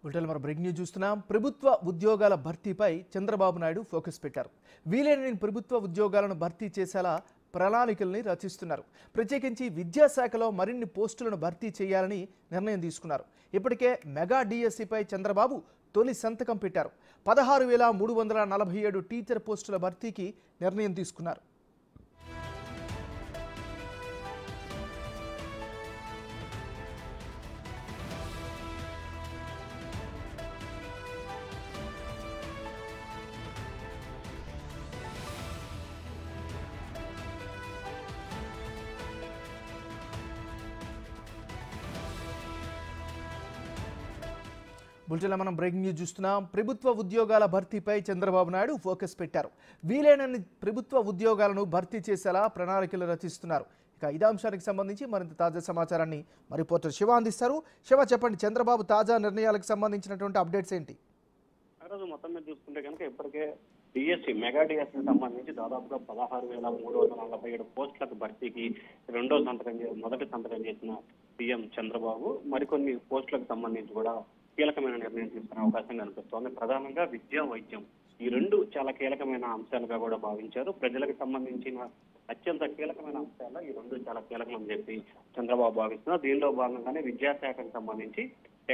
బులెటిన్లో మనం breaking news చూస్తున్నాం. ప్రభుత్వ ఉద్యోగాల భర్తీపై చంద్రబాబు నాయుడు ఫోకస్ పెట్టారు. వీలైన ప్రభుత్వ ఉద్యోగాలను భర్తీ చేసేలా ప్రణాళికల్ని రచిస్తున్నారు. ప్రత్యేకించి విద్యాశాఖలో మరిన్ని పోస్టులను భర్తీ చేయాలని నిర్ణయం తీసుకున్నారు. ఇప్పటికే మెగా డిఎస్సిపై చంద్రబాబు తొలి సంతకం పెట్టారు. 16,347 టీచర్ పోస్టుల భర్తీకి నిర్ణయం తీసుకున్నారు. బులెటిన్లో మనం బ్రేకింగ్ న్యూస్ చూస్తున్నాం. ప్రభుత్వ ఉద్యోగాల భర్తీపై చంద్రబాబు నాయుడు ఫోకస్ పెట్టారు. వీలైనన్ని ప్రభుత్వ ఉద్యోగాలను భర్తీ చేసేలా ప్రణాళికలు రచిస్తున్నారు. ఇక ఇదే అంశానికి సంబంధించి మరింత తాజా సమాచారాన్ని మరి రిపోర్టర్ శివ అందిస్తారు. శివ, చెప్పండి, చంద్రబాబు తాజా నిర్ణయాలకు సంబంధించినటువంటి అప్డేట్స్ ఏంటి? మొత్తం మీద చూసుకుంటే కనుక ఇప్పటికే డిఎస్సి మెగా డిఎస్సికి సంబంధించి దాదాపుగా 16,347 పోస్టులకు భర్తీకి మొదటి సంతకం చేసిన సీఎం చంద్రబాబు మరికొన్ని పోస్టులకు సంబంధించి కూడా కీలకమైన నిర్ణయం తీసుకునే అవకాశం కనిపిస్తోంది. ప్రధానంగా విద్యా, వైద్యం ఈ రెండు చాలా కీలకమైన అంశాలుగా కూడా భావించారు. ప్రజలకు సంబంధించిన అత్యంత కీలకమైన అంశాల్లో ఈ రెండు చాలా కీలకమని చెప్పి చంద్రబాబు భావిస్తున్నారు. దీనిలో భాగంగానే విద్యాశాఖకు సంబంధించి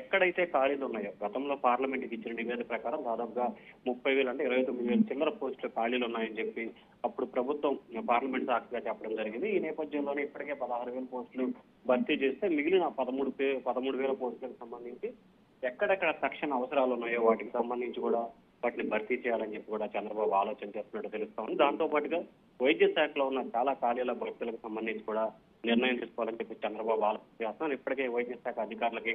ఎక్కడైతే ఖాళీలు ఉన్నాయో, గతంలో పార్లమెంట్కి ఇచ్చిన నివేదిక ప్రకారం దాదాపుగా 30,000 అంటే 29,000 చిల్లర పోస్టులు ఖాళీలు ఉన్నాయని చెప్పి అప్పుడు ప్రభుత్వం పార్లమెంట్ సాక్షిగా చెప్పడం జరిగింది. ఈ నేపథ్యంలోనే ఇప్పటికే 16,000 పోస్టులు భర్తీ చేస్తే మిగిలిన 13,000 పోస్టులకు సంబంధించి ఎక్కడెక్కడ తక్షణ అవసరాలు ఉన్నాయో వాటికి సంబంధించి కూడా వాటిని భర్తీ చేయాలని చెప్పి కూడా చంద్రబాబు ఆలోచన చేస్తున్నట్టు తెలుస్తోంది. దాంతో పాటుగా వైద్య శాఖలో ఉన్న చాలా ఖాళీల భర్తీలకు సంబంధించి కూడా నిర్ణయం తీసుకోవాలని చెప్పి చంద్రబాబు ఆలోచన చేస్తున్నారు. ఇప్పటికే వైద్య శాఖ అధికారులకి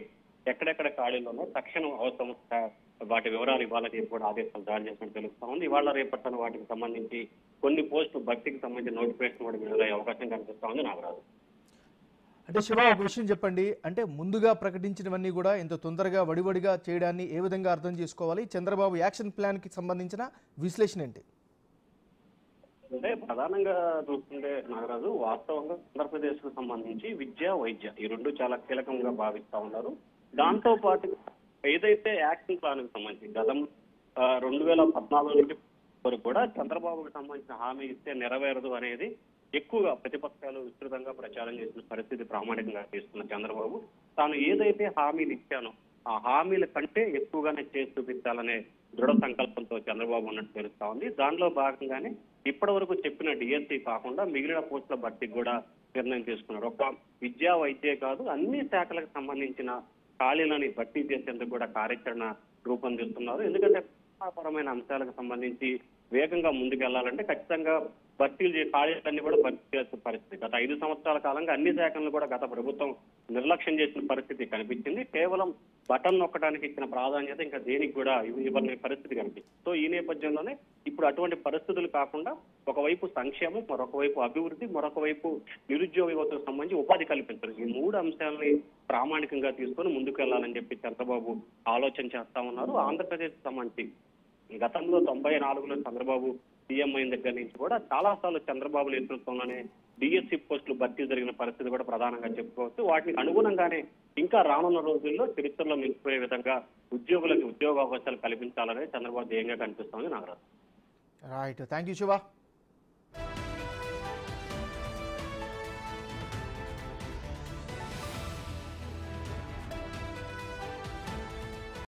ఎక్కడెక్కడ ఖాళీలు ఉన్నాయో తక్షణం అవసరం వాటి వివరాలు ఇవ్వాలని చెప్పి కూడా ఆదేశాలు జారీ చేసినట్టు తెలుస్తోంది. ఇవాళ రేపట్టన వాటికి సంబంధించి కొన్ని పోస్టులు భర్తీకి సంబంధించి నోటిఫికేషన్ కూడా విడుదలయ్యే అవకాశం కనిపిస్తోంది. నాగరాజు, అంటే శివ, ఒక విషయం చెప్పండి, అంటే ముందుగా ప్రకటించినవన్నీ కూడా ఇంత తొందరగా వడివడిగా చేయడాన్ని ఏ విధంగా అర్థం చేసుకోవాలి? చంద్రబాబు యాక్షన్ ప్లాన్ కి సంబంధించిన విశ్లేషణ ఏంటి? అంటే ప్రధానంగా చూస్తుంటే నాగరాజు, వాస్తవంగా ఆంధ్రప్రదేశ్ కు సంబంధించి విద్య, వైద్య ఈ రెండు చాలా కీలకంగా భావిస్తా ఉన్నారు. దాంతో పాటు ఏదైతే యాక్షన్ ప్లాన్ కి సంబంధించి గతం 2014 నుండి వరకు కూడా చంద్రబాబుకు సంబంధించిన హామీ ఇస్తే నెరవేరదు అనేది ఎక్కువగా ప్రతిపక్షాలు విస్తృతంగా ప్రచారం చేసిన పరిస్థితి ప్రామాణికంగా తీసుకున్న చంద్రబాబు తాను ఏదైతే హామీలు ఇచ్చానో ఆ హామీల కంటే ఎక్కువగానే చేసి చూపించాలనే దృఢ సంకల్పంతో చంద్రబాబు ఉన్నట్టు తెలుస్తా ఉంది. దానిలో భాగంగానే ఇప్పటి వరకు చెప్పిన డిఎస్సి కాకుండా మిగిలిన పోస్టుల భర్తీకి కూడా నిర్ణయం తీసుకున్నారు. ఒక విద్యా, వైద్యే కాదు అన్ని శాఖలకు సంబంధించిన ఖాళీలని భర్తీ చేసేందుకు కూడా కార్యాచరణ రూపొందిస్తున్నారు. ఎందుకంటే పరమైన అంశాలకు సంబంధించి వేగంగా ముందుకెళ్లాలంటే ఖచ్చితంగా ఖాళీలన్నీ కూడా భర్తీ చేసిన పరిస్థితి. గత 5 సంవత్సరాల కాలంగా అన్ని శాఖలను కూడా గత ప్రభుత్వం నిర్లక్ష్యం చేసిన పరిస్థితి కనిపించింది. కేవలం బటన్ నొక్కడానికి ఇచ్చిన ప్రాధాన్యత ఇంకా దేనికి కూడా ఇవ్వని పరిస్థితి కనిపించింది. సో ఈ నేపథ్యంలోనే ఇప్పుడు అటువంటి పరిస్థితులు కాకుండా ఒకవైపు సంక్షేమం, మరొక వైపు అభివృద్ధి, మరొక వైపు నిరుద్యోగ యువతకు సంబంధించి ఉపాధి కల్పించడం, ఈ 3 అంశాలని ప్రామాణికంగా తీసుకొని ముందుకు వెళ్లాలని చెప్పి చంద్రబాబు ఆలోచన చేస్తా ఉన్నారు. ఆంధ్రప్రదేశ్ సంబంధించి గతంలో 94లో చంద్రబాబు సీఎం అయిన దగ్గర నుంచి కూడా చాలా సార్లు చంద్రబాబు నేతృత్వంలోనే డిఎస్సి పోస్టులు భర్తీ జరిగిన పరిస్థితి కూడా ప్రధానంగా చెప్పుకోవచ్చు. వాటికి అనుగుణంగానే ఇంకా రానున్న రోజుల్లో చరిత్రలో నిలిచిపోయే విధంగా ఉద్యోగులకు ఉద్యోగ అవకాశాలు కల్పించాలనే చంద్రబాబు ధ్యేయంగా కనిపిస్తోంది. Nagaraju, right, thank you Shiva.